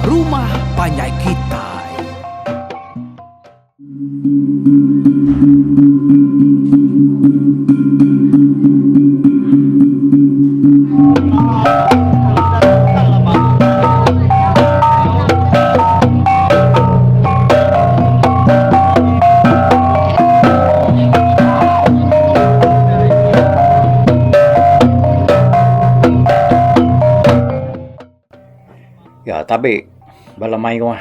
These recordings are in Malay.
Rumah Panjai Kitai. Ya, tapi balamay ko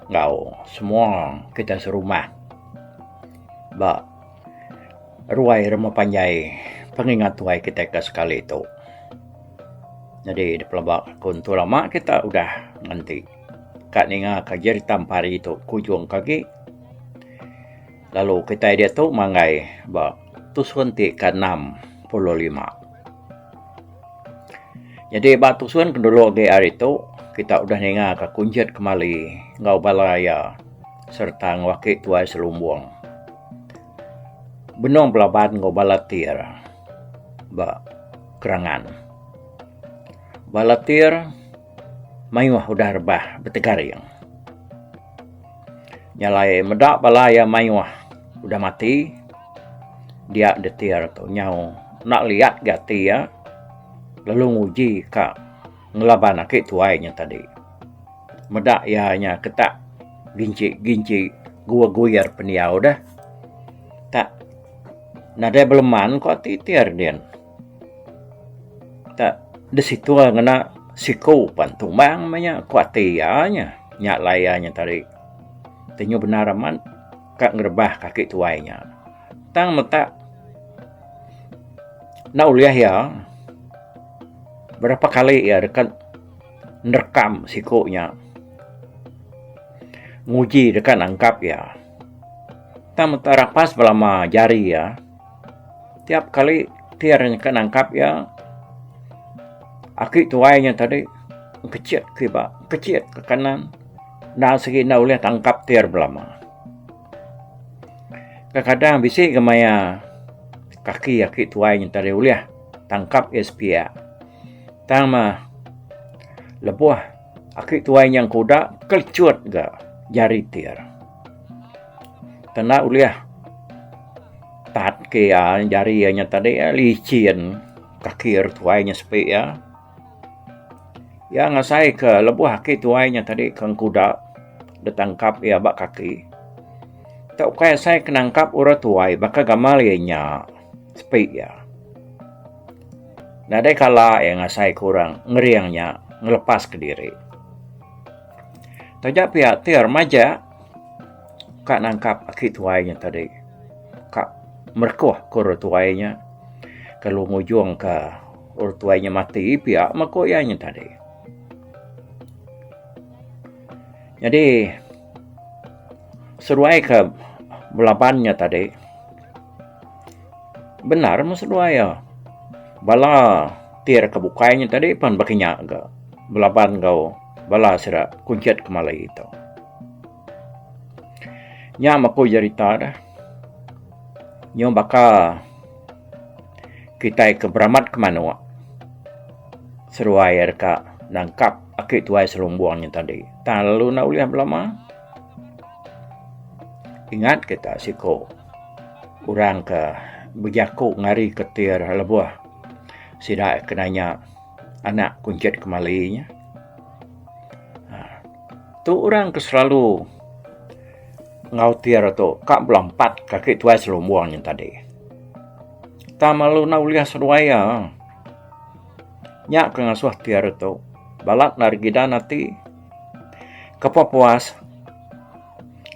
ngao semua kita serumah. Ba ruai rumah panjai pengingat tuai kita ke sekali itu. Jadi di pelabak kuntu lama kita udah nanti kak ninga kajari tampari itu kujung kaki. Lalu kita dia tu mangai ba tusunti ke 65. Jadi batu suan kedulu ge hari itu kita udah ninga ke kunjat kembali ngau balaya serta ngwaki tuai selumbuang. Benong pelaban ngau balatir ba kerangan. Balatir mayuah udah rebah betegaring. Nyalai medak balaya mayuah udah mati. Dia detir tu nyau nak lihat gati ya. Lalu nguji kak ngelaban akik tuainya tadi. Medak ianya ketak ginci gua-guyar peniau dah. Tak nada beleman kok titir dia. Tak di situ ngena siku pantumang manya kuatianya nyak layanya tadi. Tenyo benaraman kak ngerebah kaki tuainya. Tang metak na uliah ya. Berapa kali ya dekat nerekam sikunya. Nguji dekat angkap ya. Tak rapas belama jari ya. Tiap kali tiarnya kan angkap ya. Aki tuainya tadi kecil ke kanan. Nah segi na uliah tangkap tiar belama. Kadang bisi gemaya kaki aki tuainya tadi uliah tangkap SPA. Tama lebuah akik tuai yang kuda kelcut ga jari tir. Tena uliah tat ke ya jari nya tadi ya licin kakir tuainya sepi ya. Ya ngasai ke lebuah akik tuainya tadi kang kuda ditangkap ya bak kaki. Tak kaya saya kenangkap ura tuai baka gamal nya sepi ya. Nah, ada kala yang saya kurang ngeriangnya ngelepas ke diri. Tajak pihak tiar maja kak nangkap akik tuainya tadi. Kak merkuah ke tuainya. Kalau ngujung ke tuainya mati pihak makoyanya tadi. Jadi seruai ke belapannya tadi. Benar seruai ya. Bala tiar kebukainya tadi pan bakinya ga belaban kau bala sira kuncat kemalai itu. Nya mako jarita dah. Nyo baka kita keberamat ke manua. Seruai ka nangkap akik tuai selumbuangnya tadi. Tak lalu nak uliah belama. Ingat kita siko urang ke bejaku ngari ketir lebuah. Sidak kenanya anak kuncat kemalinya. Tu orang keselalu ngautir tu kak belampat kaki tuai selumbuangnya tadi. Tak malu na uliah seruaya. Nyak kengasuh tiar tu balak nargida nanti kepapuas.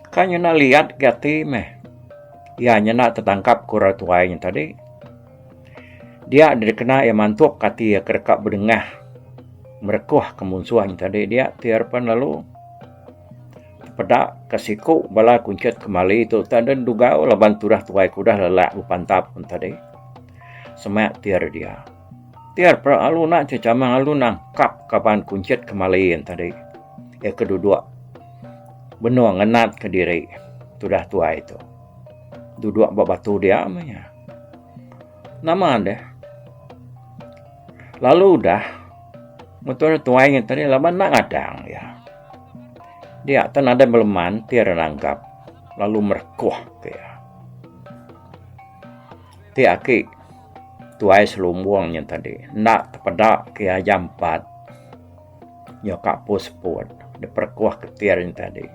Kanya na lihat gati meh. Ya nyana tertangkap kura tuainya tadi. Dia dikena yang mantuk kati ya kerekak berdengah merekuh kemunsuhan tadi dia tiarpan lalu pedak kasiku bala kuncat kembali itu tak ada duga laban turah tuai kudah lelak upantap pun tadi semak tiar dia tiar pra aluna cecamang aluna kap kapan kuncat kembali yang tadi ya kedua benua ngenat ke diri tudah tuai itu duduk batu dia amanya nama deh. Lalu dah motor tuainya tadi laban nak ngadang ya. dia tan ada meleman tiar nanggap lalu merkuah kaya tiak ki tuai selumbuangnya tadi nak tepedak kaya jampat nyokak posport diperkuah ke tiarnya tadi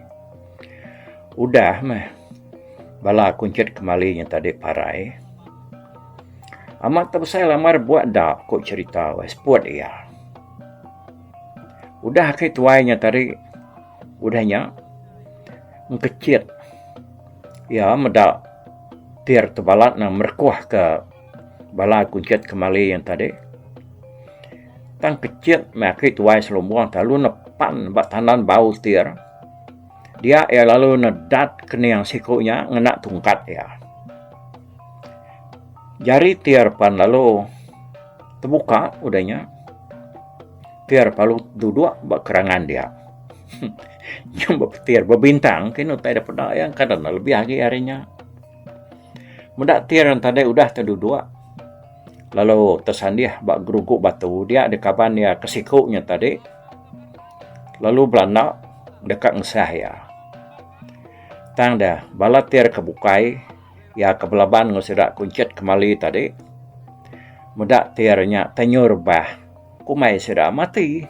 udah mah bala kuncit kembalinya tadi parai amat tak saya lamar buat dak kok cerita sport ya udah ke tuainya tadi udahnya ngekecit ya medak tiar tebalat na merkuah ke bala kuncit kembali yang tadi tang kecil maki tuai selumbuang lalu nepan batanan bau tiar dia ya lalu nedat kena yang sikunya ngena tungkat ya jari tiar pan lalu terbuka udahnya tiar palu duduk kerangan dia yang tiar berbintang kini tak ada pedayang kadang lebih lagi harinya mudah tiar yang tadi udah terduduk lalu tersandiah bak geruguk batu dia ada kapan ya kesikuknya tadi lalu belanda dekat ngesah ya tang dah bala tiar kebukai ya kebelaban ngosidak kuncit kembali tadi mudak tiarnya tanyur bah kumai sudah mati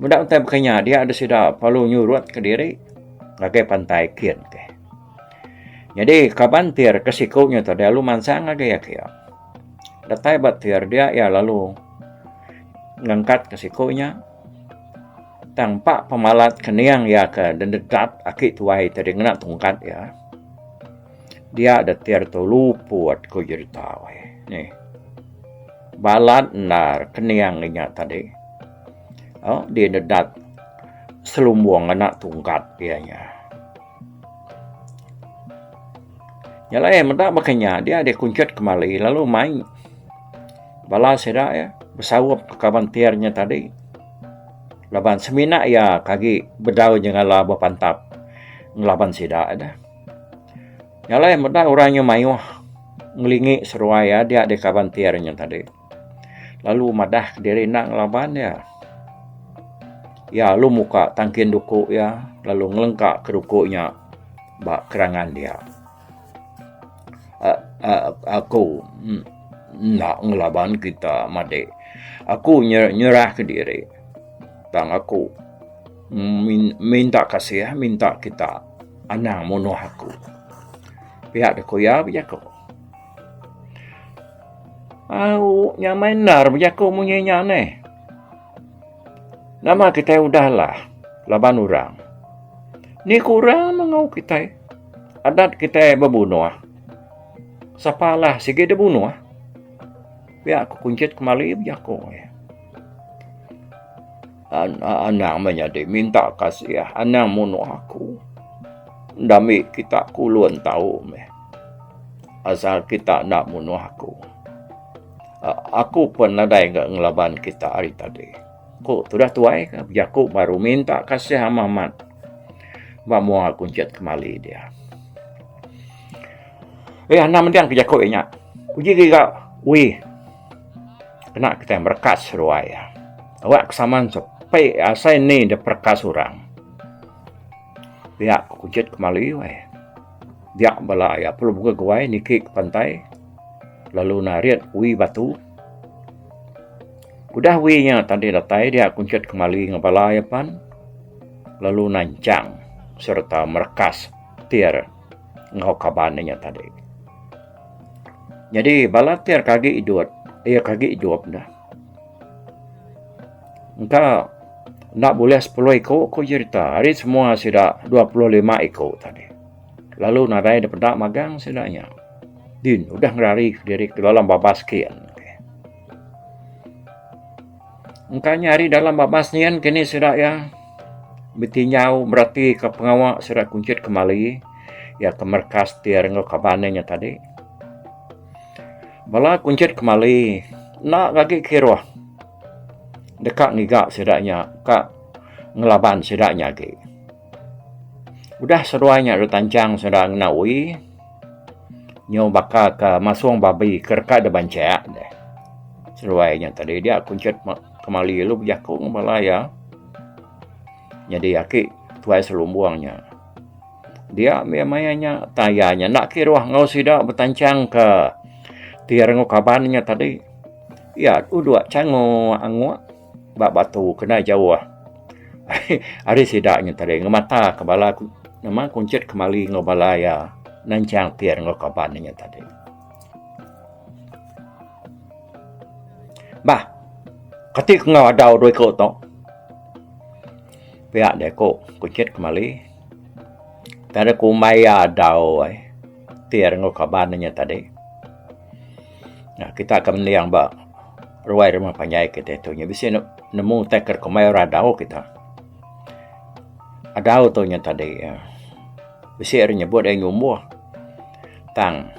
mudak untai bekanya dia ada sudah palu nyurut ke diri ngagai pantai kian ke jadi kapan tiar kesikuknya tadi lalu mansang agak ya kaya datai bat tiar dia ya lalu ngangkat kesikuknya tanpa pemalat keniang ya ke dendedat akik tuai tadi ngena tungkat ya dia ada tiar tu luput ko cerita nih balat nar keniang nya tadi dia dedat selumbuang ngena tungkat dianya nyala mendak makanya dia ada kuncit kembali lalu main bala sedak ya bersawap ke kawan tiarnya tadi laban semina ya kaki bedau jangan laba pantap ngelaban sedak ada nyala mendak orangnya mayu ngelingi seruaya dia ada kawan tiarnya tadi lalu madah diri nak ngelaban ya lu muka tangkin duku ya lalu ngelengkak ke dukunya bak kerangan dia aku nak ngelaban kita made aku nyerah ke diri tang aku minta kasih minta kita anang mono aku pihak deko ya bijako au nyamai nar bijako munyenya ne nama kita udahlah laban orang ni kurang mengau kita adat kita berbunuh sapalah sige de bunuh biar aku kuncit kembali bijako anak menjadi minta kasih anak munuh aku dami kita kulun tahu asal kita nak munuh aku pun ada yang ngelaban kita hari tadi kok sudah tuai bijako baru minta kasih Mamat bamu aku kuncit kembali dia anak mendiang bijako nya uji giga kena kita berkas ruaya awak kesamaan sampai asai ni de perkas orang dia kuncit kembali dia bala ya perlu buka gawai nikik pantai lalu nariat batu udah nya tadi datai dia kuncit kembali ngabala ya pan lalu nancang serta merkas tiar ngau kabannya tadi jadi bala tiar kaki hidup dah. Engkau nak boleh 10 ekor kau cerita. Hari semua sudah 25 ekor tadi. Lalu nadai dapat magang sedaknya. Din, udah ngerari diri ke dalam babas kian. Engkau nyari dalam babas nian kini sudah ya. Betinyau berarti ke pengawak sudah kuncit kembali. Ya ke merkas tiar ngau kabananya tadi. Bala kuncit kembali nak kaki kira dekat ngigak sedaknya kak ngelaban sedaknya ke udah seruanya rutancang sedang nawi nyo baka ke masuang babi kerka de bancak deh seruanya tadi dia kuncit kembali lu bijako ngebalaya Jadi aki tuai selumbuangnya. Dia memangnya tayanya nak kiruah ngau sida betancang ke tiar ngau kabannya tadi. Ya, udua cango angua bak batu kena jauh. Ari sidaknya tadi ngemata kebala nama kuncit kemali ngau balaya nancang tiar ngau kabannya tadi. Bah, ketik ngau adau doi ko to. Pihak deko kuncit kemali. Tadi ku maya adau tiar ngau kabannya tadi. Nah, kita akan melihat bah ruai rumah panjai kita itu nya bisa nemu teker kumai radau kita. Adau tu nya tadi ya. Bisa nyebut yang nyumbuh. Tang.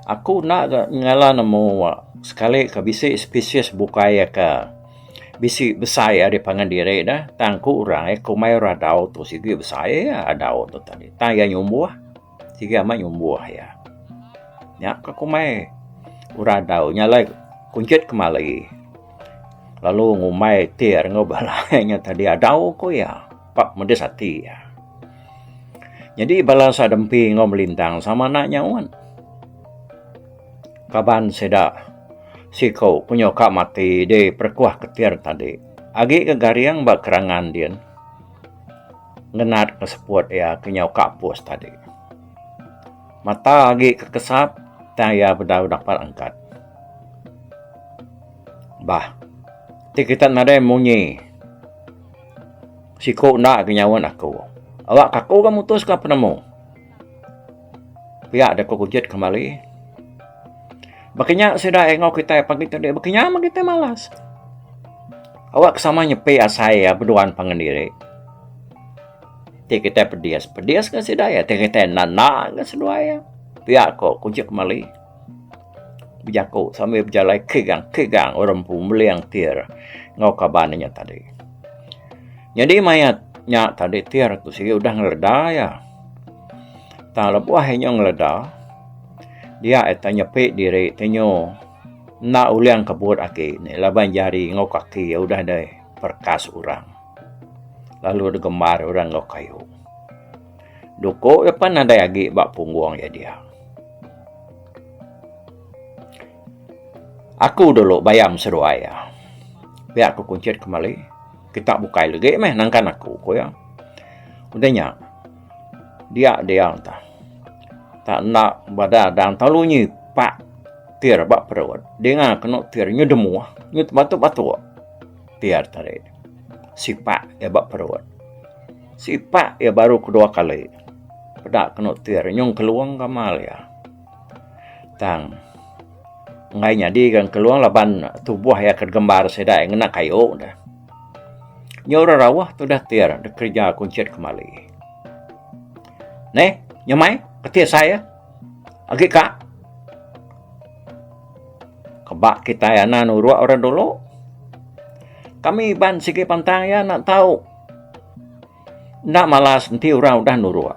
Aku nak ngala nemu sekali ke bisi spesies bukaya ke bisi besar di pangan diri dah. Tang ku orang kumai radau tu sigi besar ya adau tu tadi. Tang yang nyumbuh. Sigi amat nyumbuh ya. Ya ke kumai uradau nyalai kuncit kemali. Lalu ngumai tiar ngobalanya tadi adau ko ya. Pak medes hati ya. Jadi balasa dempi ngom melintang sama naknya wan. Kaban seda sikau punya kak mati de perkuah ketir tadi. Agi kegariang bak kerangan dia. Ngenat keseput ya kenyau kak pos tadi. Mata agi kekesap taya bedau dapat angkat. Bah, tikitan nada munyi. Sikau nak kenyawan aku. Awak kaku kamu tus ka penemu. Pihak ada kujit kembali. Bakinya sudah engok kita pagi tadi. Bakinya kita malas. Awak sama nyepe asai ya berduaan pengendiri. Kita pedias ke sidaya. Kita nana ke sedaya. Pihak kok kujit kembali. Bijaku sambil berjalan kegang orang pembeliang tir ngau kabannya tadi. Jadi mayatnya tadi tir tu sih udah ngeleda ya. Tak lebuah hanya ngeleda. Dia etanya pe diri tenyo na uliang kebut aki ni laban jari ngau kaki ya udah deh perkas orang. Lalu digemar orang ngau kayu. Duko depan ada lagi bak pungguang ya dia. Aku dulu bayam seruaya. Biar aku kuncit kembali. Kita bukai lagi nangkan aku ko ya. Udahnya. Dia entah. Tak nak bada dan talunyi pak tir bak perut. Dia kena tir nyu demu. Nyu batu-batu. Tir tadi. Si pak ya bak perut. Si pak ya baru kedua kali. Pedak kena tir nyung keluang kamal ya. Tang ngainya di kan keluar laban tubuh ya kegembar seda yang nak kayu dah. Nyora rawah tu dah tiar dah kerja kuncit kembali. Nih, nyamai ketia saya. Agi kak. Kebak kita ya nurua orang dulu. Kami ban sigi pantang ya nak tahu. Nak malas nanti orang udah nurua.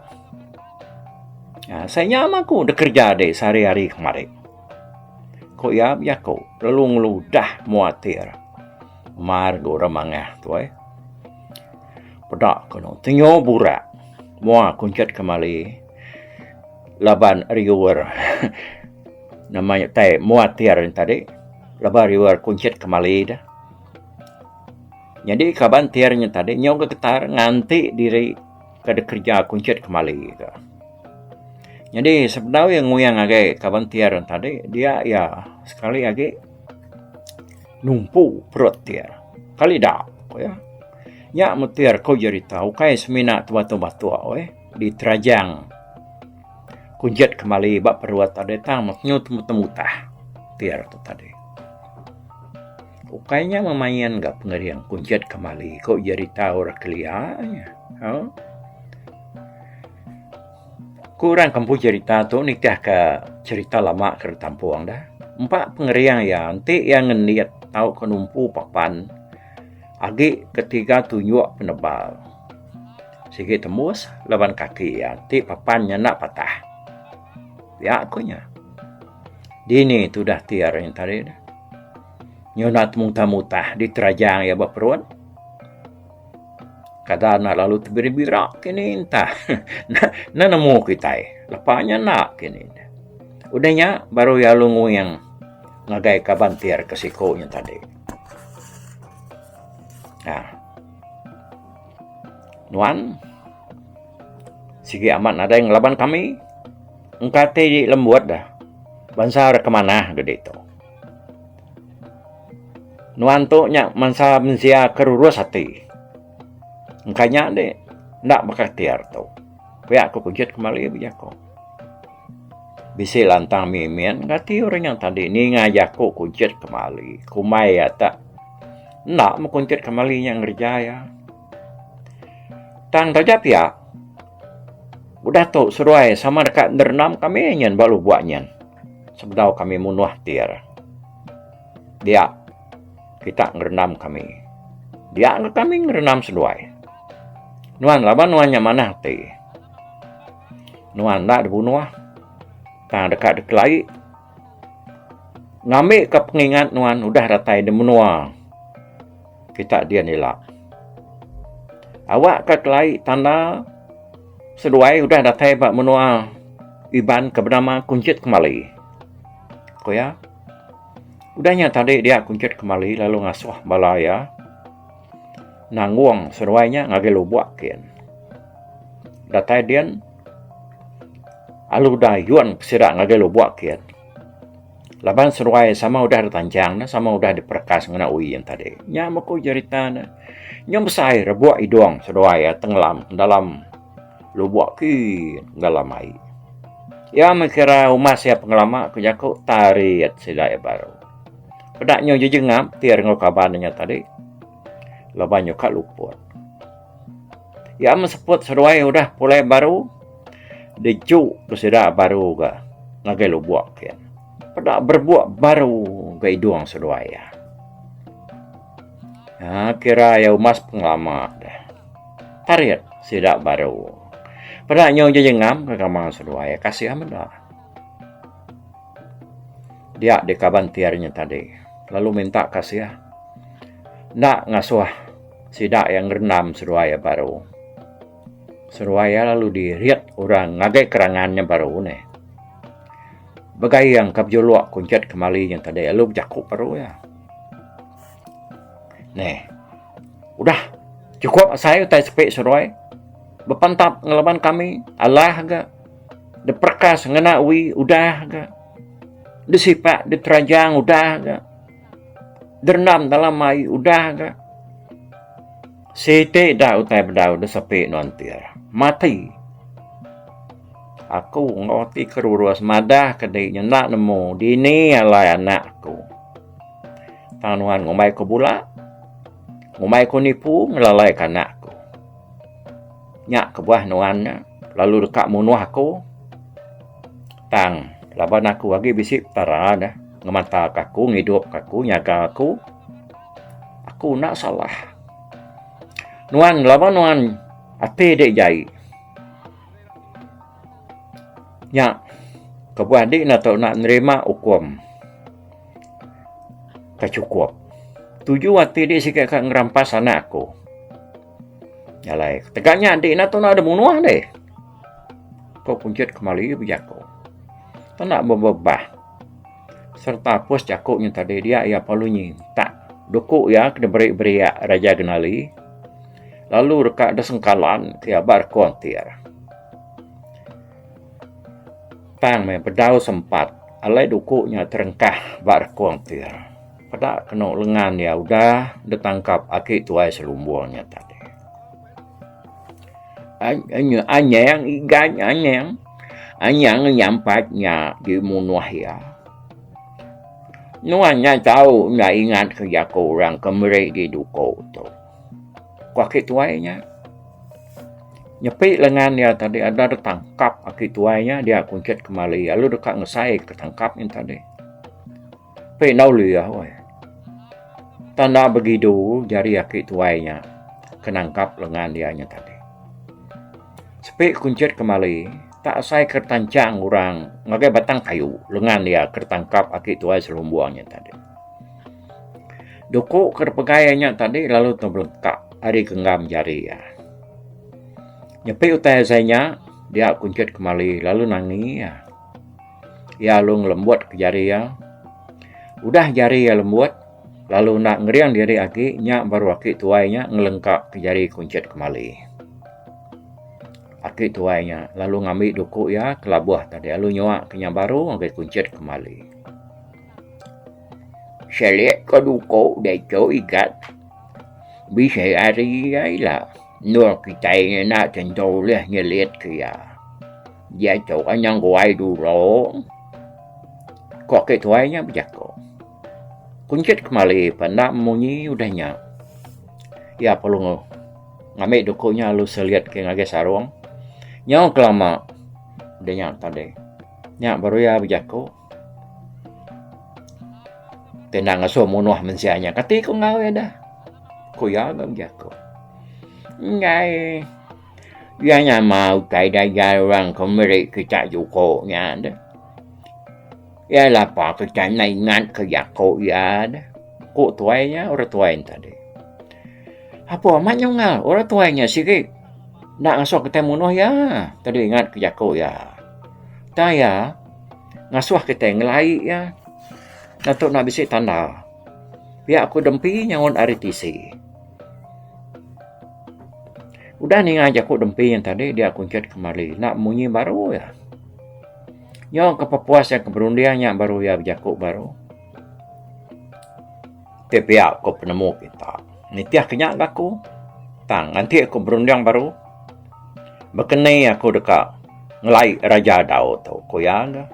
Ya, saya nyamaku dah kerja deh sehari-hari kemarin. Ko ya ko lalu ngeludah muatir mar go ramangah tu pedak kono tenyo burak mua kuncet kembali laban riwer namanya teh muatir tadi laban riwer kuncet kembali dah. Jadi kaban tiarnya tadi nyong ketar nganti diri kada kerja kuncet kembali gitu. Jadi sebenarnya yang nguyang agak kaban tiar tadi dia ya sekali agak numpu perut tiar. Kali dah, ya. Ya mutiar kau jadi tahu kai semina tua-tua di terajang. Kunjat kembali bak perut tadi tang maknyu temu-temutah tiar tu tadi. Ukainya memayan gak pengerian kunjat kembali kau jadi tahu raklianya. Kurang kampung cerita tu ni teh ke cerita lama ke tampuang dah. Empat pengeriang ya, nanti yang ngeliat tahu kenumpu papan. Agi ketiga tunjuk penebal. Sigi tembus lawan kaki ya, nanti papannya nak patah. Ya akunya. Dini tu dah tiar yang tadi dah. Nyonat muntah-muntah di terajang ya baperuan. Kadana lalu terbira-bira kini entah. Na nemu kita lepasnya nak kini. Udahnya baru ya lungu yang ngagai kabantir ke sikonya tadi. Nah, Nuan, sige amat ada yang laban kami. Engkate di lembuat dah. Bangsa kemana gede itu. Nuan tu nyak mansa mensia kerurus hati. Engkanya deh, nak bakal tiar tu. Pihak aku kujut kembali bijak ko. Bisi lantang mimin, ngati orang yang tadi ni ngajak ko kujut kembali. Kumai ya tak. Nak mengkuncut kembali yang ngerjaya. Tang taja pihak. Udah tu seruai sama dekat dernam kami nyen baru buatnya. Sebedau kami munuh tiar. Dia kita ngerenam kami. Dia kami ngerenam seruai. Nuan laban nuannya mana ti. Nuan nak dibunuh. Tang dekat lagi. Ngambil ke pengingat nuan udah ratai dibunuh. Kita dia nilak. Awak ke kelai tanda seduai udah datai bak menua iban ke bernama kuncut kembali. Koya. Udahnya tadi dia kuncut kembali lalu ngasuh balaya. Nangguang seduainya ngage lubak kian. Datai dia alu dah yuan sirak ngage lubak kian. Laban seruai sama udah ditanjang na, sama udah diperkas ngena ui yang tadi. Nya maku cerita na. Nya besai rebuak idong seruai ya tenggelam dalam lubuk ki dalam air. Ya mikira umas ya pengelama kejaku tariat silai baru. Pedaknya jejengam tiar ngokabannya tadi. Laban nyokak luput. Ya meseput seruai udah pulai baru. Dejuk kesida baru ga ngagai lubuk kian. Pada berbuat baru gay doang seduaya. Ya, kira ya umas penglama dah. Tariat sidak baru. Pada nyong jengam ke kamang seduaya kasih amat dah. Dia di kaban tiarnya tadi. Lalu minta kasih. Nak ngasuh sidak yang renam seduaya baru. Seduaya lalu diriat orang ngagai kerangannya baru nih. Bagai yang kapjoluak kuncat kembali yang tadi lu jakup baru ya. Nih. Udah cukup saya utai sepik seruai. Bepantap ngelaban kami Allah ga. Diperkas ngena ui udah ga. Disipak diterajang udah ga. Dernam dalam mai udah ga. Sete dah utai bedau disepik nontir. Mati. Aku ngoti keruruas madah kedai nak nemu dini alai anakku. Tanuan ngomai ko bula. Ngomai ko nipu ngelalai anakku. Nyak ke buah nuannya lalu dekat munuh aku. Tang laban aku lagi bisik tara dah ngemata aku ngidup aku nyaga aku. Aku nak salah. Nuan laban nuan ate dek jai. Ya, kebuah dik nak nerima hukum. Tak cukup. Tuju hati dik sikit kat ngerampas anak aku. Yalai, tegaknya dik nak ada bunuh deh. Kau kuncut kembali bijak kau. Tak nak berbebah. Serta pos cakupnya tadi dia ia palunyi. Tak, dukuk ya kena beri-beriak Raja Genali. Lalu dekat ada sengkalan ke abar kontir. Tang me bedau sempat alai dukuknya terengkah bar kontir. Pada kena lengan ya udah ditangkap aki tuai selumbuannya tadi. Anyang igan anyang nyampatnya di munuh ya. Nuannya tahu nggak ingat kerja orang kemerik di dukuk tu. Kaki tuainya. Nyepik lengan dia tadi ada tertangkap aki tuainya dia kuncut kembali lalu dekat ngesai ketangkap yang tadi. Pe nau liah woi. Tanda begitu jari aki tuainya kenangkap lengan dia nya tadi. Sepik kuncut kembali tak sai kertancang orang ngagai batang kayu lengan dia kertangkap aki tuai selumbuannya tadi. Dukuk kerpegayanya tadi lalu terbelengkap hari genggam jari ya. Nyepi utai saya dia kuncut kembali lalu nangis ya. Ya lu ngelembut ke jari ya. Udah jari ya lembut. Lalu nak ngeriang diri aki, nyak baru aki tuainya ngelengkap ke jari kuncut kembali. Aki tuainya lalu ngambil duku ya kelabuh tadi. Lalu nyoak ke nyak baru ngaki kuncut kembali. Selik ke duku deco ikat. Bisa hari lah. Nur kita ini nak tentu lah nyelit ke ya. Dia cakap yang guai dulu. Kok aki tuainya berjago. Kuncut kembali, pendak munyi udahnya. Ya perlu ngambil dukunya lu seliat ke ngage sarung. Nyaw kelama. Udah nyak tadi. Nyak baru ya berjago. Tendang ngasuh munuh mensianya. Kati ko ngawe dah. Kuya gak berjago. Ngai. Ia mau tay daya orang kemeri kita juko nya dah. Ya lapar ke canai ngat ke yako ya dah. Kok tuainya orang tuain tadi. Apa amatnya ngal orang tuainya sikit. Nak ngasuh kita munuh ya. Tadi ingat ke yako ya. Taya ngasuh kita ngelai ya. Natuk nak bisik tanda. Biar aku dempi nyangun aritisi. Udah nih ngajak aku dempi yang tadi dia kuncut kembali. Nak munyi baru ya. Yang kepepuas yang keberundiannya baru ya berjakuk baru. Tapi aku penemu kita. Nitiah kenyak aku. Tang, nanti aku berundiang baru. Berkenai aku dekat ngelai Raja Dao tau. Koyaga.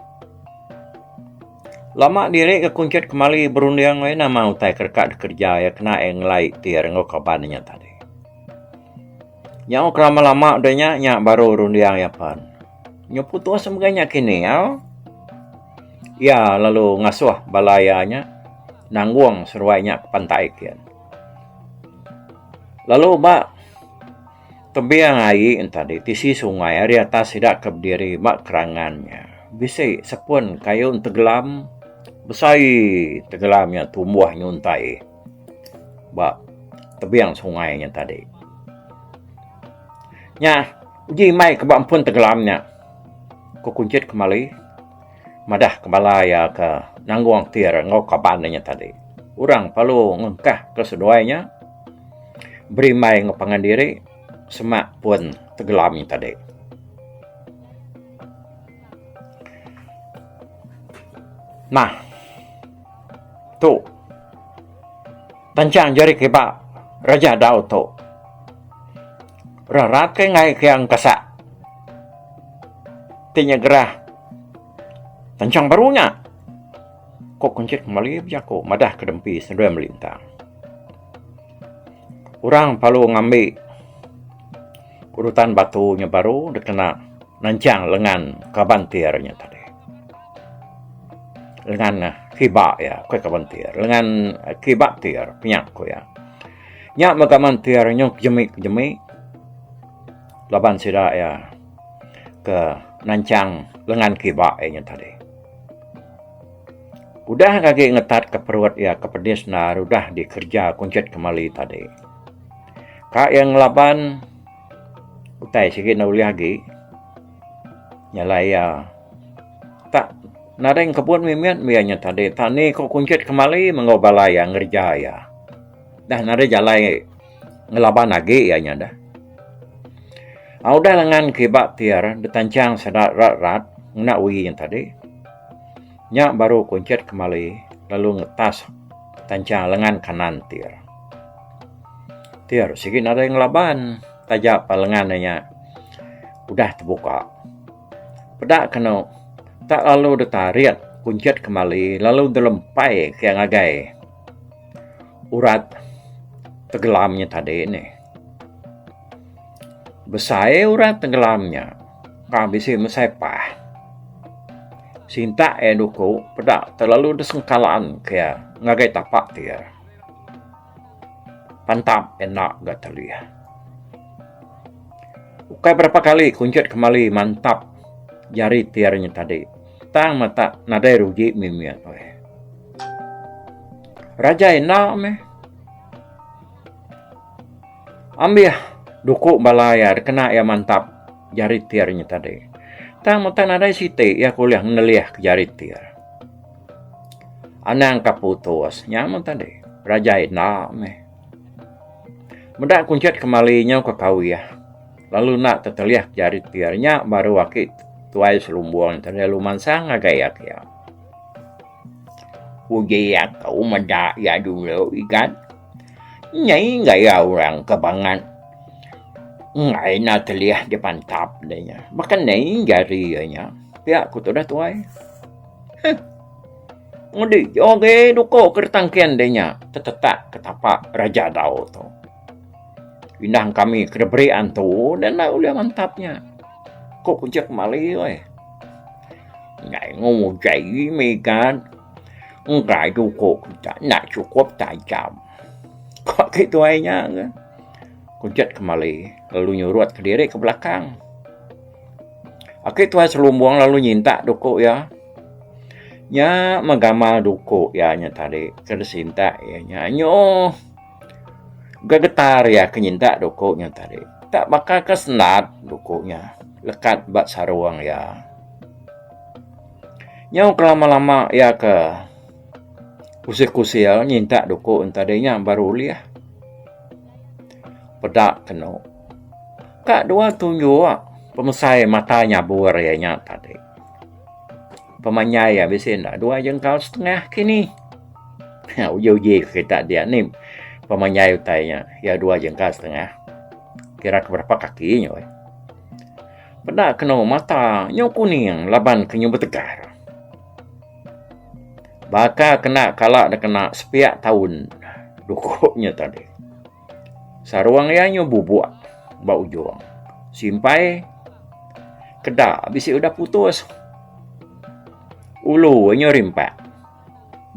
Lama diri ke kuncut kembali berundiang lain nama utai kerkat kerja ya kena ngelai tiar ngokabannya tadi. Yang lama-lama udahnya nyak baru rundiang ya pan. Nyopu tua semeganya kini ya. Ya lalu ngasuh balayanya. Nangguang seruainya ke pantai kian. Lalu bak. Tebiang air tadi. Tisi sungai. Hari atas tidak keberdiri bak kerangannya. Bisa sepun kayu tenggelam. Besai tenggelamnya tumbuh nyuntai. Bak. Tebiang sungainya tadi. Nya. Uji mai kebak pun tenggelamnya. Ko kuncut kembali. Madah kembala ya ke nangguang tir ngau kabannya tadi. Urang palu ngengkah ke seduainya. Beri mai ngepangan diri. Semak pun tenggelamnya tadi. Nah. Tu. Tancang jari kebak Raja Dao tu. Rarat ke ngai ke angkasa. Tinya gerah. Tancang barunya. Kok kuncut kembali berjaku. Madah ke dempi sendiri melintang. Orang palu ngambil urutan batunya baru. Dia kena nancang lengan kabantirnya tadi. Lengan kibak ya. Kue kabantir. Lengan kibak tir. Penyak ko ya. Nyak magamantir nyok jemik-jemik. Laban sidak ya. Ke nancang lengan kibaknya tadi. Udah kaki ngetat ke perut ya ke pedis nah udah dikerja kuncut kembali tadi. Kak yang laban utai sikit na uli lagi. Nyala ya tak nareng kebun mimian mianya tadi. Tani kok kuncut kembali mengobalaya ngerjaya. Dah nare jalai ngelaban lagi ya dah. Udah lengan kibak tiar ditancang sedat rat-rat nak ui yang tadi. Nyak baru kuncut kembali lalu ngetas tancang lengan kanan tiar. Tiar sikit ada yang laban tajak lengannya udah terbuka. Pedak kena tak lalu ditarik kuncut kembali lalu dilempai ke yang agai urat tenggelamnya tadi ini. Besai urat tenggelamnya. Kabisi mesepah. Sinta eduku pedak terlalu desengkalaan kaya ngagai tapak dia. Pantap enak gak terlihat. Ukai berapa kali kuncut kembali mantap jari tiarnya tadi. Tang mata nadai rugi mimian. Raja enak meh. Ambil Dukuk balaya kena ya mantap jari tiarnya tadi. Tamu tan ada site ya kuliah neliah ke jari tiar. Anang kaputus nyaman tadi. Rajai nak meh. Mendak kuncet kembalinya ke kau ya. Lalu nak terlihat jari tiarnya baru wakit tuai selumbuang tadi luman sang agayak ya. Ujaya kau medak ya dulu ikan. Nyai gaya orang kebangan. Ngai na terlihat di pantap denya. Bahkan nai jari nya. Pihak ku tu dah tuai. Ngudi oke duko kertangkian denya. Tetetak ketapak raja dao tu. Indang kami kereberian tu dan nak ulia mantapnya. Kok kuncak mali oi. Ngai ngomong jai mekan. Ngai duko kita nak cukup tajam. Kok gitu aja kan? Kuncat kembali, lalu nyuruh ke diri ke belakang. Aki tuai selumbuang lalu nyinta duko ya. Nya mengamal duko ya nya tadi kersinta ya nya nyo. Gagetar ya kenyinta duko nya tadi. Tak bakal kesenat dukonya. Lekat bak saruang ya. Nyo kelama-lama ya ke kusil-kusil nyinta duko tadinya baru liah. Pedak kena. Kak dua tunjuk pemesai matanya buarnya tadi. Pemanyai ya biasa dua jengkal setengah kini. Uji kita dia ni pemanyai utainya ya 2 jengkal setengah. Kira berapa kakinya. Pedak kena mata nyo kuning laban kenyo bertegar. Bakal kena kalak dah kena sepiak tahun dukuknya tadi. Saruang yang bubuk bau ujung. Simpai kedak bisi udah putus. Ulu nyo rimpak.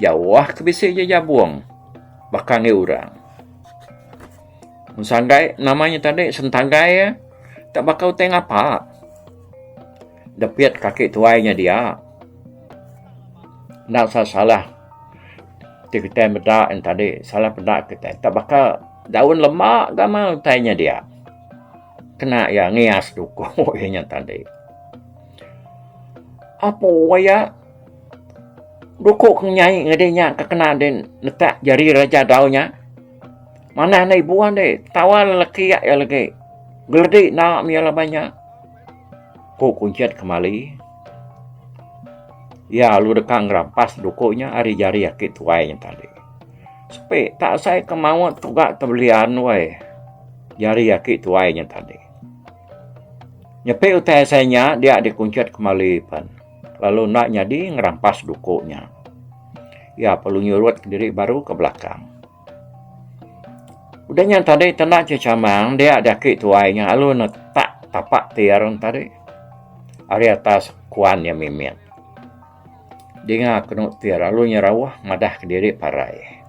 Jauh ke bisi je jabuang. Bahkan orang. Sanggai namanya tadi sentanggai ya. Tak bakal tengah apa. Depiat kaki tuainya dia. Nak salah. Kita bedak yang tadi salah bedak kita. Tak bakal daun lemak gamal tanya dia. Kena ya ngias duko yang tadi. Apa waya? Duko kenyai ngadenya kekena den letak jari raja daunya. Mana na ibuan de tawal laki ya lagi. Geledi nak miala banyak. Ko kunciat kembali. Ya lu dekang rampas dukonya hari jari yakit tuainya tadi. Supaya tak saya kemauan tugak terbelian wai. Jari yakit tuainya tadi. Nyepe utai sayanya dia dikuncet kembali pan. Lalu nak jadi ngerampas dukonya. Ya perlu nyurut ke diri baru ke belakang. Udahnya tadi tenak cecamang dia yakit tuainya. Lalu netak tapak tiarang tadi. Hari atas kuan yang mimian. Dia kena tiar lalu nyerawah madah ke diri parai.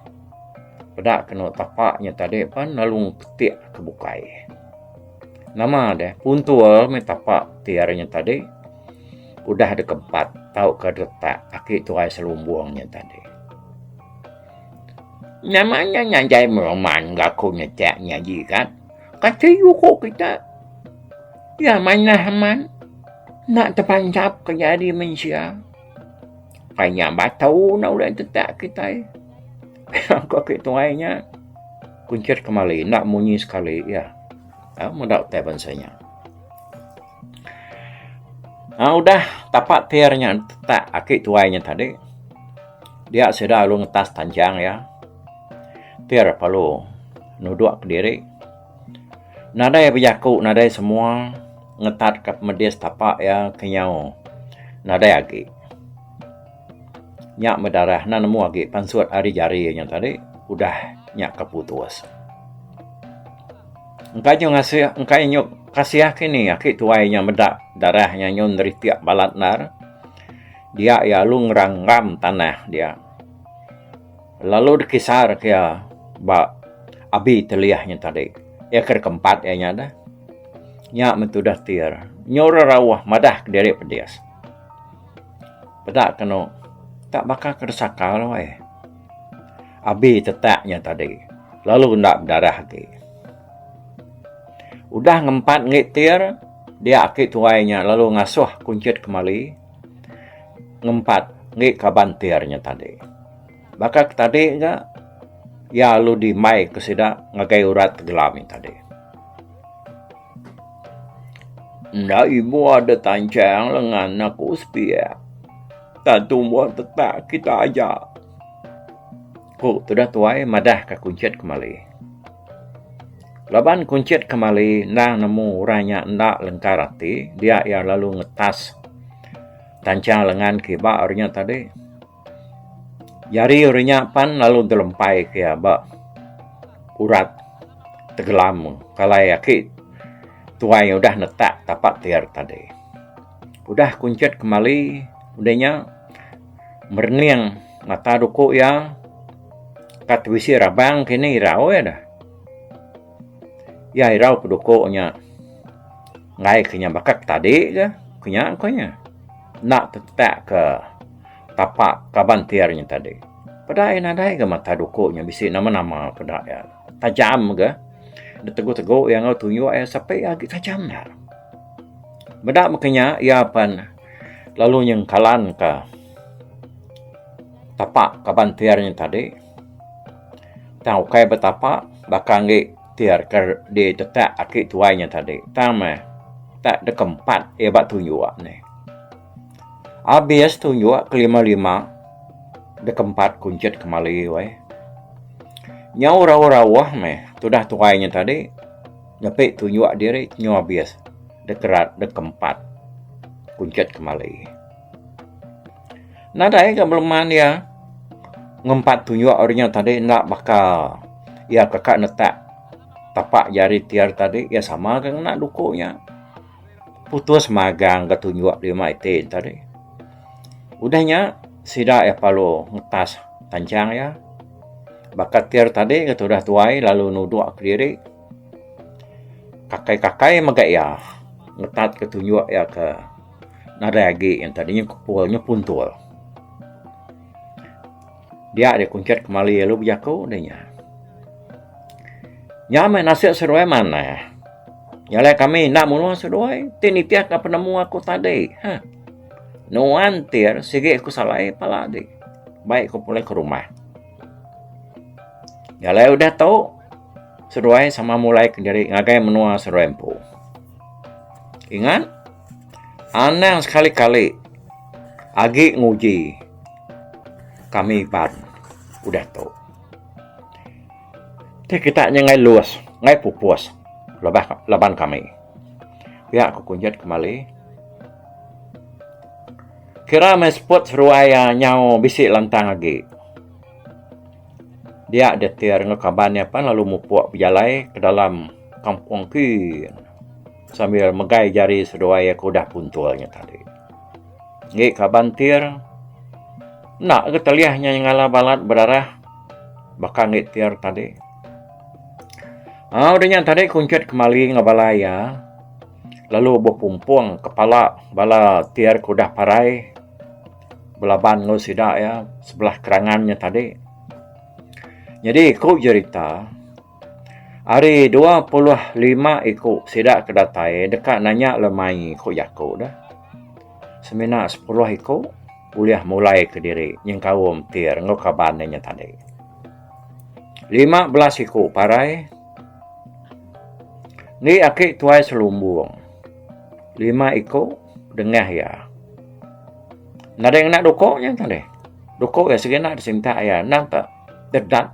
Pedak kena tapaknya tadi pan lalu ketik kebukai. Nama deh puntua me tapak tiarnya tadi. Udah ada keempat tahu ke letak akik tuai selumbuangnya tadi. Namanya nyanjai meroman gak kau nyecaknya ji kan. Kata kok kita. Ya mana haman. Nak terpancap ke jadi manusia. Kayaknya batau nak udah tetak kita. Kaki tuainya kuncir kembali nak munyi sekali ya. Mendak teban saya. Udah tapak tiarnya tetak akik tuainya tadi. Dia sudah lu ngetas tanjang ya. Tiar perlu nuduk ke diri. Nadai berjaku, nadai semua ngetat ke medias tapak ya kenyau. Nadai akik. Nyak mendarah na nemu lagi pansuat hari jari yang tadi udah nyak keputus. Engkau ngasih engkau kasih kini akik tuainya medak darahnya nyon dari tiap balat nar. Dia ya lu ngeranggam tanah dia. Lalu dikisar kia bak abi teliahnya tadi. Ya keempat ya nyada. Nyak mentudah tiar. Nyora rawah madah ke diri pedias. Pedak kena tak bakal kersakal weh. Abi tetaknya tadi. Lalu nak berdarah lagi. Udah ngempat ngitir, dia akik tuainya lalu ngasuh kuncit kembali. Ngempat ngik kabantirnya tadi. Bakak tadi enggak, ya lu di mai kesida ngagai urat gelami tadi. Ndak ibu ada tancang lengan aku sepia. Tentu muat tetap kita aja. Ku sudah tuai madah ke kuncit kembali. Laban kuncit kembali, nang nemu orangnya ndak lengkar hati, dia ia lalu ngetas tancang lengan kiba orangnya tadi. Jari orangnya pan lalu delempai ke ba urat tegelam kalai akit. Tuai udah netak tapak tiar tadi. Udah kuncit kembali, udahnya merniang mata duku ya katwisi rabang kini irau ya dah. Ya irau kedukuknya ngai kenya bakak tadi ke kenya konya nak tetak ke tapak kabantirnya tadi. Pada nadai ke mata dukuknya bisi nama-nama pada ya tajam ke. Teguk-teguk yang kau tunjuk sampai agak tajam dah. Bedak makanya ia pan lalu yang kalan ke tapak kabantirnya tadi. Tahu kai betapa bakang tiar ke di tetak akik tuainya tadi. Tama tak dekempat ia bak tunjuk ni. Habis tunjuk kelima-lima dekempat kuncit kembali wai. Nyau rawah meh sudah tuainya tadi nyepik tunjuk diri nyawa bias dekerat dekempat kuncit kembali. Nadai ke beleman ya ngempat tunjuk orangnya tadi nak bakal ya kakak netak tapak jari tiar tadi ya sama kan nak dukuknya putus magang ke tunjuk di maitin tadi. Udahnya sida ya palu ngetas tancang ya. Bakat tiar tadi kata dah tuai lalu nuduk ke diri. Kakai-kakai magak ya. Ngetat ke tunjuk ya ke naragi yang tadinya kupulnya puntul. Dia ada kuncit kembali lalu berjaku danya. Nyamai nasib seruai mana ya? Nyalai kami nak menua seruai. Tini tiak ke penemu aku tadi. Nuan tiar sige aku salai pala di. Baik aku pulai ke rumah. Nyalai udah tahu seruai sama mulai ke diri ngagai menua seruai empu. Ingat? Anang sekali-kali agi nguji kami ban udah tahu. Kita ngai luas, ngai pupus laban kami. Pihak aku kunjat kembali. Kira mespot seruaya nyau bisik lantang lagi. Dia detir ngekabannya pan lalu mupuk berjalai ke dalam kampung kin sambil megai jari seruaya kuda puntulnya tadi. Ngi kabantir nak keteliahnya yang ngala balat berdarah bakal ngi tiar tadi. Udahnya tadi kuncut kembali ngabalaya. Lalu berpumpung kepala bala tiar kuda parai. Belaban lo sidak ya sebelah kerangannya tadi. Jadi ku cerita hari 25 ikut sidak kedatai dekat nanya lemai ku yaku dah. Semina 10 ikut kuliah mulai ke diri yang kawum tiar ngokabannya tadi. 15 ikut parai. Ni akik tuai selumbung. 5 ikut dengah ya. Nada yang nak dokoknya tadi. Dokok ya segenak disinta ya. Nak tak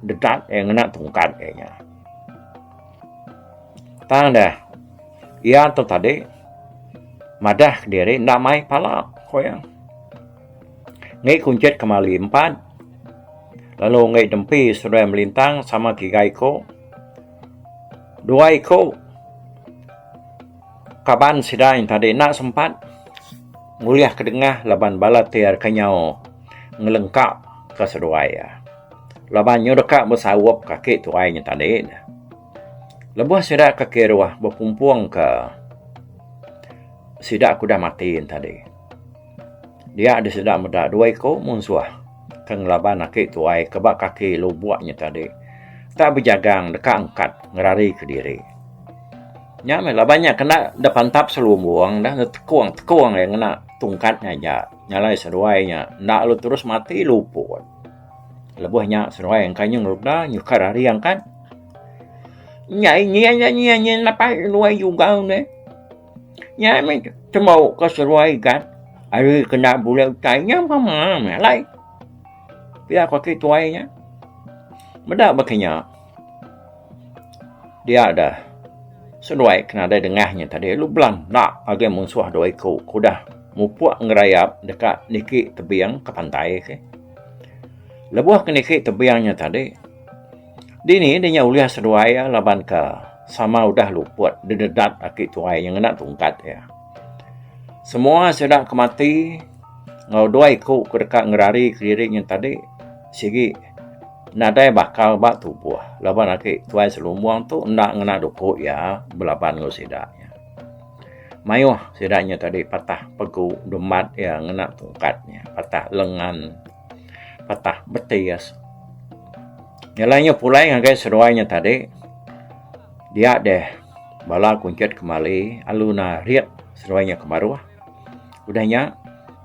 dedat yang nak tungkat ya. Tanda. Ya tu tadi. Madah diri nak mai pala koyang. Ngai kuncit kembali 4. Lalu ngai dempi sudah melintang sama 3 ikut. 2 ikut. Kaban sidain tadi nak sempat muliah ke dengah laban bala tiar kenyau ngelengkap ke seruaya. Laban nyo dekat bersawap kaki tuainya tadi. Lebuh sidak kaki ruah berpumpung ke sidak kuda matiin tadi. Dia ada sidak medak 2 ekor munsuah. Keng laban kaki tuai kebak kaki lubuaknya tadi. Tak berjagang dekat angkat ngerari ke diri. Nya lah banyak kena depan tap selumbuang dah tekuang yang kena tungkatnya ya. Nyalai seruainya. Ndak lu terus mati luput. Lebuhnya seruai yang kanyang lupa nyukar hari yang kan. Nyai napa luai juga ne. Nyai me cemau ke seruai kan. Hari kena bulan tanya mama lai. Biar kaki tuainya. Benda makanya dia ada seruai kena ada dengahnya tadi lu belang nak agak musuh doi ku dah mupuak ngerayap dekat niki tebiang ke pantai ke. Lebuh ke niki tebiangnya tadi. Dini dia uliah seruai laban ke sama udah luput dedat akik tuai yang nak tungkat ya. Semua sudah kemati ngau doi ku ke dekat ngerari keliriknya tadi sigi nadai bakal bak tubuh. Laban akik tuai selumuang tu ndak ngena dukuk ya belapan ngau sidaknya. Mayuh sidaknya tadi patah pegu demat yang ngena tungkatnya, patah lengan, patah betis. Yang lainnya pula yang agak seruainya tadi dia deh bala kuncet kembali aluna riat seruainya kemaruah. Udahnya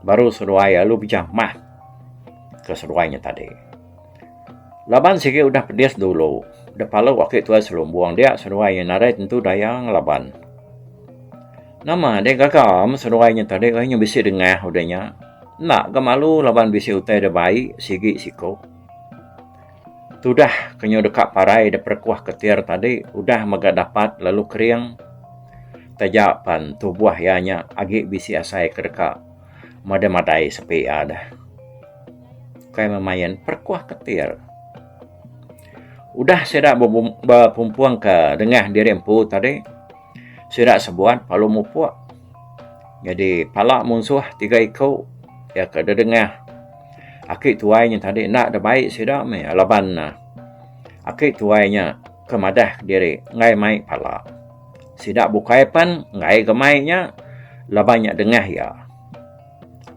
baru seruai alu bijak mah ke seruainya tadi. Laban sikit udah pedes dulu. Udah palau waktu itu selumbuang dia seruai yang narai tentu dayang laban. Nama dia gagam seruainya tadi kayaknya bisa dengar udahnya. Nak gemalu laban bisa utai dah baik sikit siko. Tudah kenyo dekat parai dah perkuah ketir tadi udah maga dapat lalu kering. Tajapan tubuh ianya agak bisi asai ke dekat madai sepi ada. Kayak memayan perkuah ketir. Udah saya dah berpumpuang ke dengah diri empu tadi. Saya dah sebuat palu mupuak. Jadi palak musuh 3 ikut. Ya ke dengah. Akik tuainya tadi nak dah baik saya dah me. Laban akik tuainya kemadah diri. Ngai mai palak. Saya dah bukai pan. Ngai gemainya. Labannya dengah ya.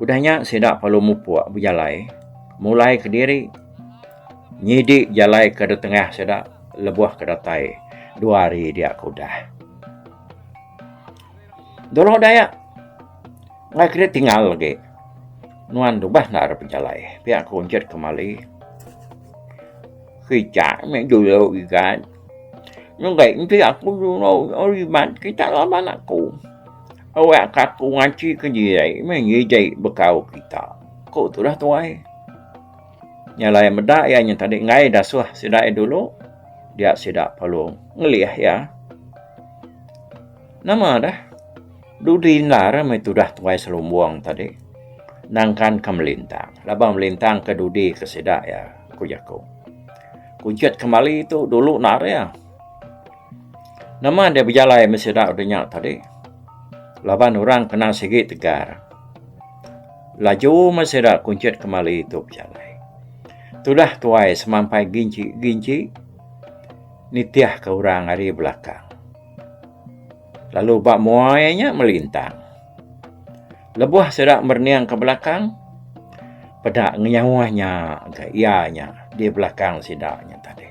Udahnya saya dah palu mupuak berjalai. Mulai ke diri. Nyidik jalai ke tengah sedak lebuh ke datai 2 hari dia kudah. Dulu daya ngai kira tinggal lagi. Nuan dubah nak ada penjalai. Pihak kuncet kembali. Kicak mek dulu ikan. Nunggai nanti aku dulu oribat kita lawan aku. Awak kaku ngaci ke jirai mengijai bekau kita. Kau tu dah tuai. Nyalai medak ya tadi ngai dah suah sidai dulu dia sidak perlu ngeliah ya. Nama dah dudin lara mai tu dah tuai selumbuang tadi. Nangkan ke melintang. Labang melintang ke dudi ke sidak ya kujaku. Kuncet kembali itu dulu nar ya. Nama dia berjalai mesidak udahnya tadi. Laban orang kena sikit tegar. Laju mesidak kuncet kembali itu berjalai. Sudah tuai semampai ginci nitiah ke orang hari belakang. Lalu bak muainya melintang. Lebuh sedak berniang ke belakang. Pedak nyawanya ke ianya di belakang sedaknya tadi.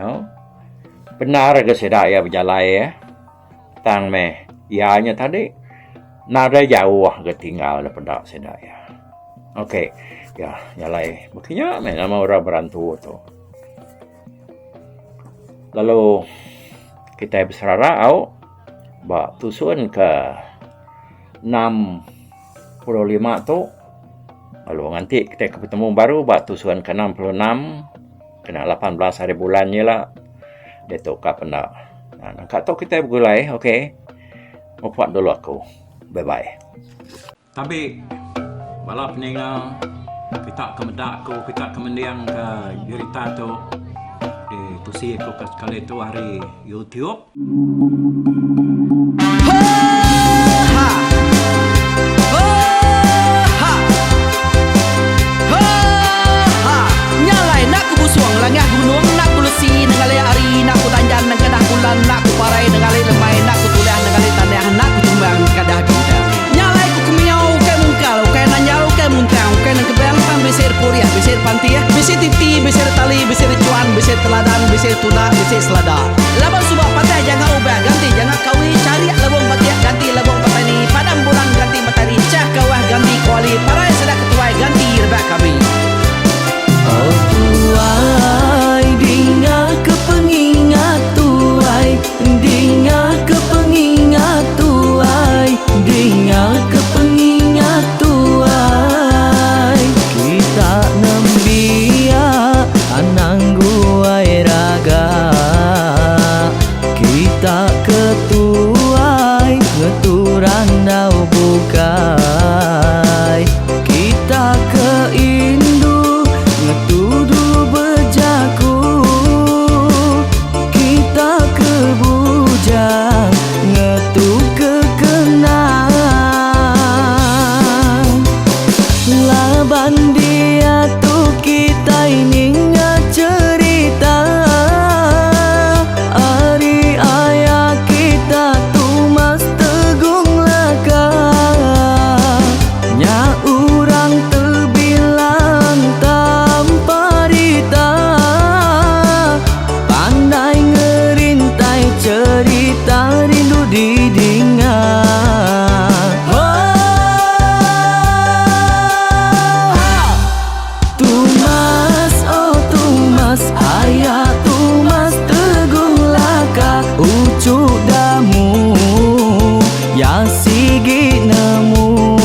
Oh. Benar ke sedak ya berjalai ya. Tang meh ianya tadi. Nada jauh ketinggal pedak sedak ya. Okey. Ya, nyalai. Makanya nama orang berantu tu. Lalu kita berserara bak tusun ke 65 tu. Lalu nanti kita ketemu baru bak tusun ke 66. Kena 18 hari bulannya lah. Dia tu kapan nak. Nah, kat tu kita bergulai, okey. Membuat dulu aku. Bye-bye. Tapi balap peninggal kita kemedak ko kita kemendiang ke cerita tu di tusi ko kali tu hari YouTube. Nyalai nak ku busuang langah gunung nak ku lesi nengalai hari nak ku tanjan nang kadah bulan nak ku parai nengalai lemai nak ku tulah nengalai tanah nak ku tumbang kadah bintang. Nyalai ku kumiau ke mungkal ke nanjau ke muntang ke nang kebang bisir kuliah, bisir panti, bisir titi, bisir tali, bisir cuan, bisir teladan, bisik tunak bisik selada. Laban subak patai jangan ubah ganti jangan kawi cari labung batik ganti labung petani padam bulan ganti matahari cah kawah ganti kuali parai sedang ketuai ganti rebak kami. Oh tuai dinga kepengingat tuai dinga kepengingat tuai dinga kepengingat tuai kita nembia anang guai raga kita ketuai ngeturan dau bukai kita keindu ngetudu bejaku kita kebujang ngetu kekenang laban dia tuh kita ini cerita ari ayah kita tuh mas tegung laka nya urang terbilang tanpa rita pandai ngerintai cerita rindu didingan. Tumas oh tumas ayah tumas tegung laka ucuk damu ya sigi nemu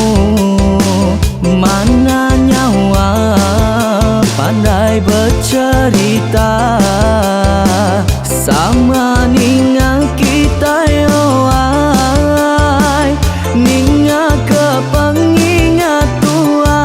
mana nyawa pandai bercerita sama ninga kita yoai ninga kepengingat tuai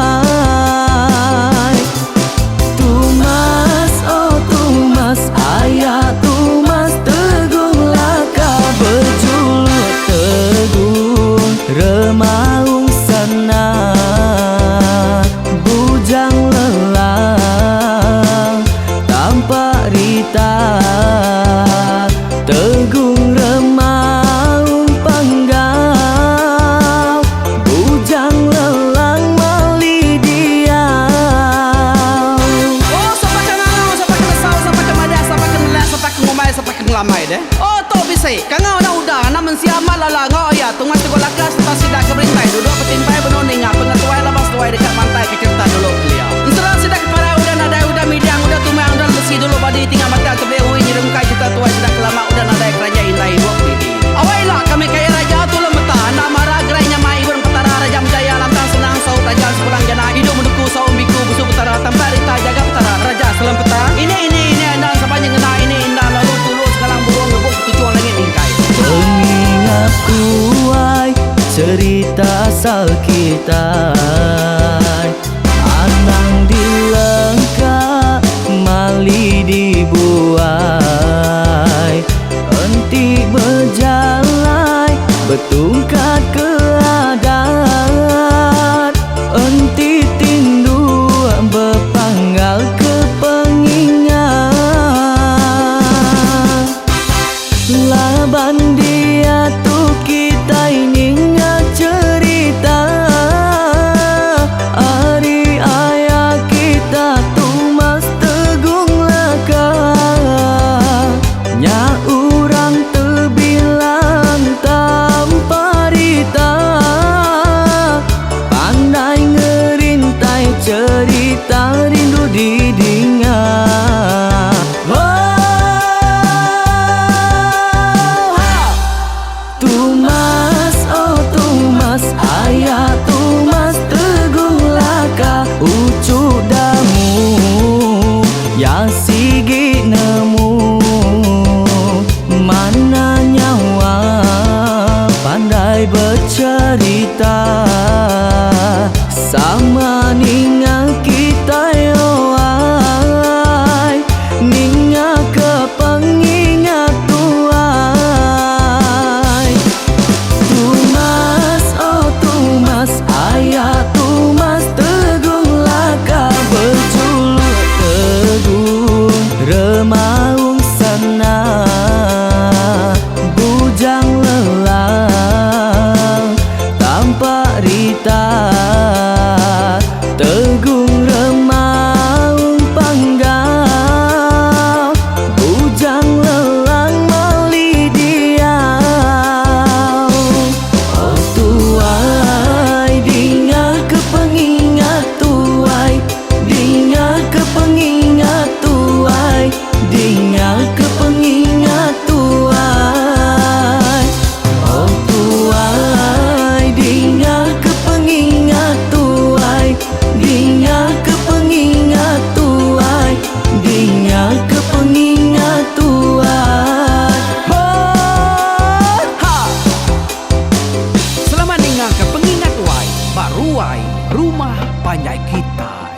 tumas oh tumas ayah tumas tegung laka berjuluk tegung remaung sana bujang lelang tanpa rita tegung remaung panggau bujang lelang mali diau. Oh sampai ke ngau sampai ke lesau sampai ke madah sampai ke nelas sampai ke ngomai sampai ke ngelamai deh. Oh to bisik kangau dah udah namun siamat lala ngau ya tunggu tegur lakas tempat sidak ke berintai duduk petimpai benoning pengatuai labas tuai dekat pantai ke kerta dulu beliau. Setelah sidak para udah nada udah midang udah tumang udah besi dulu badi tinggal mata kebehui nyirum kai kita tuai sidak kelama udah nada kerajaan intai dua pidi. Awailah kami kaya raja tu lemeta nak marah gerainya mai burung petara raja menjaya lantang senang saut raja sepulang jana hidup menduku saum biku busu petara tanpa rita jaga petara raja selam peta ini andan sepanjang ngena ini indah lalu tulu sekarang burung ngebuk tujuan langit ingkai. Pengingat tuai cerita asal kita anang dilengkap mali dibuai enti berjalan betungkat ke adat enti tindu berpanggal ke pengingat laban dia tuh kita ini cerita ari ayah kita tuh mas tegung laka nya urang terbilang tanpa rita pandai ngerintai cerita rindu didingan. Kepengingat wai, baruai, rumah panjai kita.